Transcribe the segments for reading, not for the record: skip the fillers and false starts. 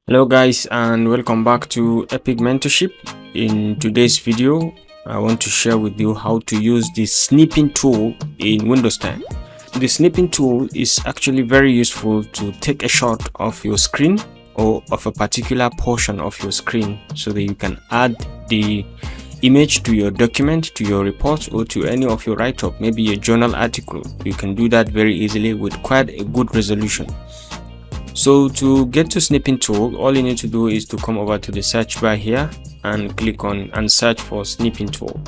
Hello guys, and welcome back to Epic Mentorship. In today's video I want to share with you how to use the snipping tool in Windows 10. The snipping tool is actually very useful to take a shot of your screen or of a particular portion of your screen so that you can add the image to your document, to your report, or to any of your write-up, maybe a journal article. You can do that very easily with quite a good resolution. So to get to Snipping Tool, all you need to do is to come over to the search bar here and click on and search for Snipping Tool.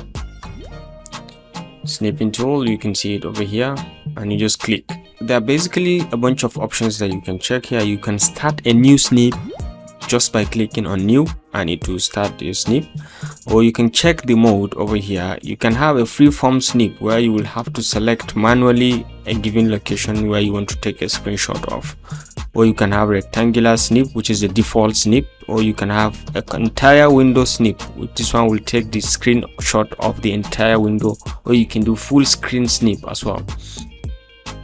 Snipping Tool, you can see it over here, and you just click. There are basically a bunch of options that you can check here. You can start a new snip just by clicking on new and it will start your snip, or you can check the mode over here. You can have a freeform snip where you will have to select manually a given location where you want to take a screenshot of, or you can have rectangular snip, which is the default snip, or you can have an entire window snip. This one will take the screenshot of the entire window, or you can do full screen snip as well.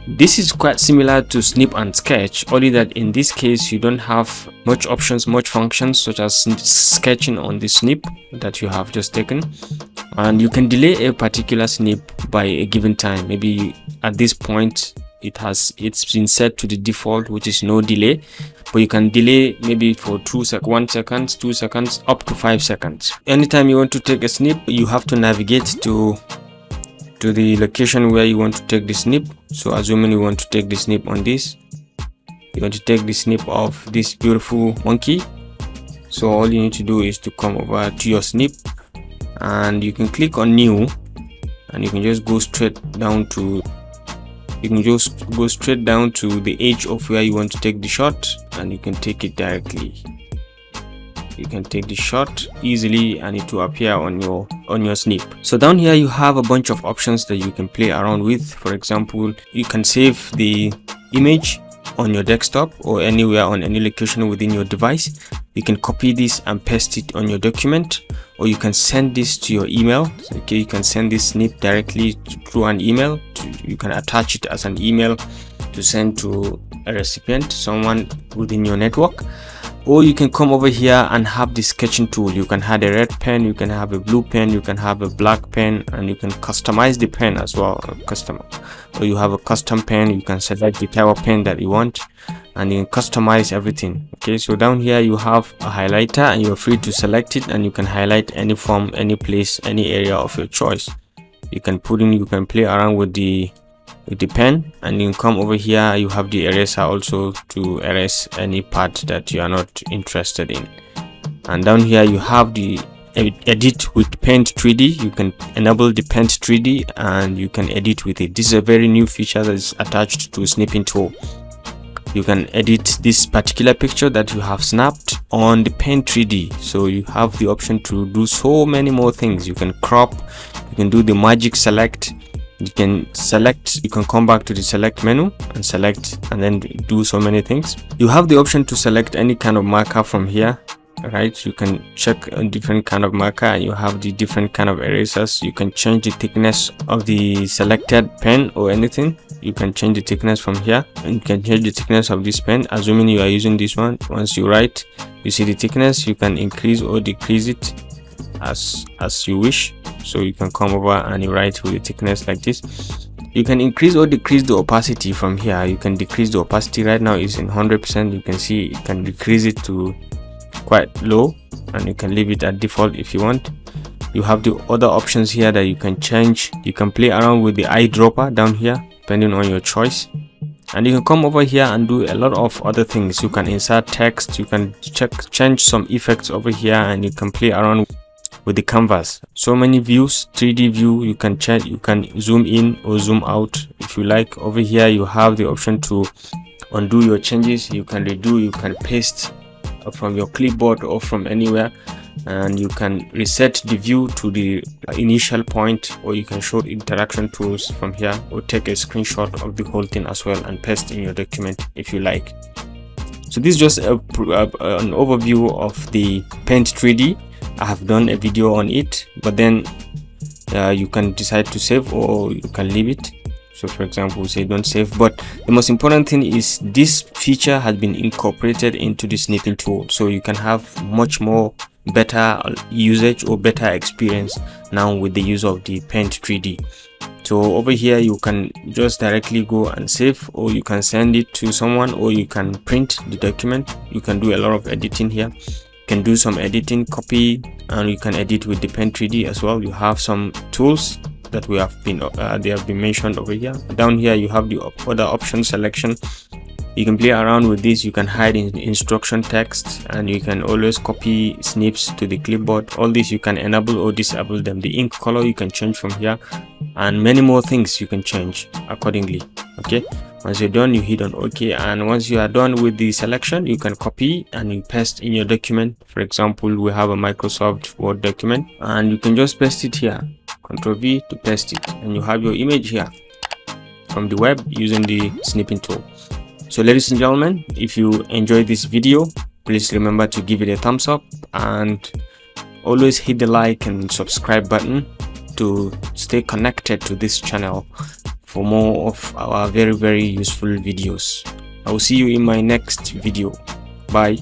This is quite similar to snip and sketch, only that in this case you don't have much options, much functions such as sketching on the snip that you have just taken, and you can delay a particular snip by a given time. Maybe at this point it's been set to the default, which is no delay, but you can delay maybe for 1 second, 2 seconds, up to 5 seconds. Anytime you want to take a snip, you have to navigate to the location where you want to take the snip. So assuming you want to take the snip on this, you want to take the snip of this beautiful monkey, so all you need to do is to come over to your snip and you can click on new, and you can just go straight down to the edge of where you want to take the shot, and you can take it directly. You can take the shot easily and it will appear on your snip. So down here you have a bunch of options that you can play around with. For example, you can save the image on your desktop or anywhere on any location within your device. You can copy this and paste it on your document, or you can send this to your email. Okay, you can send this snip directly through an email. You can attach it as an email to send to a recipient, someone within your network. Or you can come over here and have the sketching tool. You can have a red pen, you can have a blue pen, you can have a black pen, and you can customize the pen as well. Or you have a custom pen, you can select the type of pen that you want and you can customize everything. Okay, so down here you have a highlighter and you're free to select it, and you can highlight any form, any place, any area of your choice. You can play around with the pen, and you can come over here. You have the eraser also to erase any part that you are not interested in, and down here you have the edit with Paint 3D. You can enable the Paint 3D and you can edit with it. This is a very new feature that is attached to Snipping Tool. You can edit this particular picture that you have snapped on the Paint 3D, so you have the option to do so many more things. You can crop, you can do the magic select. You can come back to the select menu and select, and then do so many things. You have the option to select any kind of marker from here, right? You can check a different kind of marker, and you have the different kind of erasers. You can change the thickness of the selected pen or anything. You can change the thickness from here, and you can change the thickness of this pen. Assuming you are using this one, once you write, you see the thickness. You can increase or decrease it as you wish. So you can come over and you write with the thickness like this. You can increase or decrease the opacity from here. You can decrease the opacity. Right now is in 100%. You can see you can decrease it to quite low, and you can leave it at default if you want. You have the other options here that you can change. You can play around with the eyedropper down here depending on your choice, and you can come over here and do a lot of other things. You can insert text, you can change some effects over here, and you can play around with the canvas. So many views, 3D view, you can change, you can zoom in or zoom out if you like. Over here you have the option to undo your changes. You can redo, you can paste from your clipboard or from anywhere, and you can reset the view to the initial point, or you can show interaction tools from here, or take a screenshot of the whole thing as well and paste in your document if you like. So this is just an overview of the Paint 3D. I have done a video on it, but then you can decide to save or you can leave it. So for example, say don't save, but the most important thing is this feature has been incorporated into the snipping tool, so you can have much more better usage or better experience now with the use of the Paint 3D. So over here you can just directly go and save, or you can send it to someone, or you can print the document. You can do a lot of editing here. You can do some editing, copy, and you can edit with the Paint 3D as well. You have some tools that we have been they have been mentioned over here. Down here you have the other option selection. You can play around with this. You can hide in instruction text, and you can always copy snips to the clipboard. All this you can enable or disable them. The ink color you can change from here, and many more things you can change accordingly. Okay, once you're done, you hit on OK, and once you are done with the selection, you can copy and you paste in your document. For example, we have a Microsoft Word document, and you can just paste it here. Ctrl V to paste it, and you have your image here from the web using the snipping tool. So ladies and gentlemen, if you enjoyed this video, please remember to give it a thumbs up, and always hit the like and subscribe button to stay connected to this channel for more of our very useful videos. I will see you in my next video. Bye.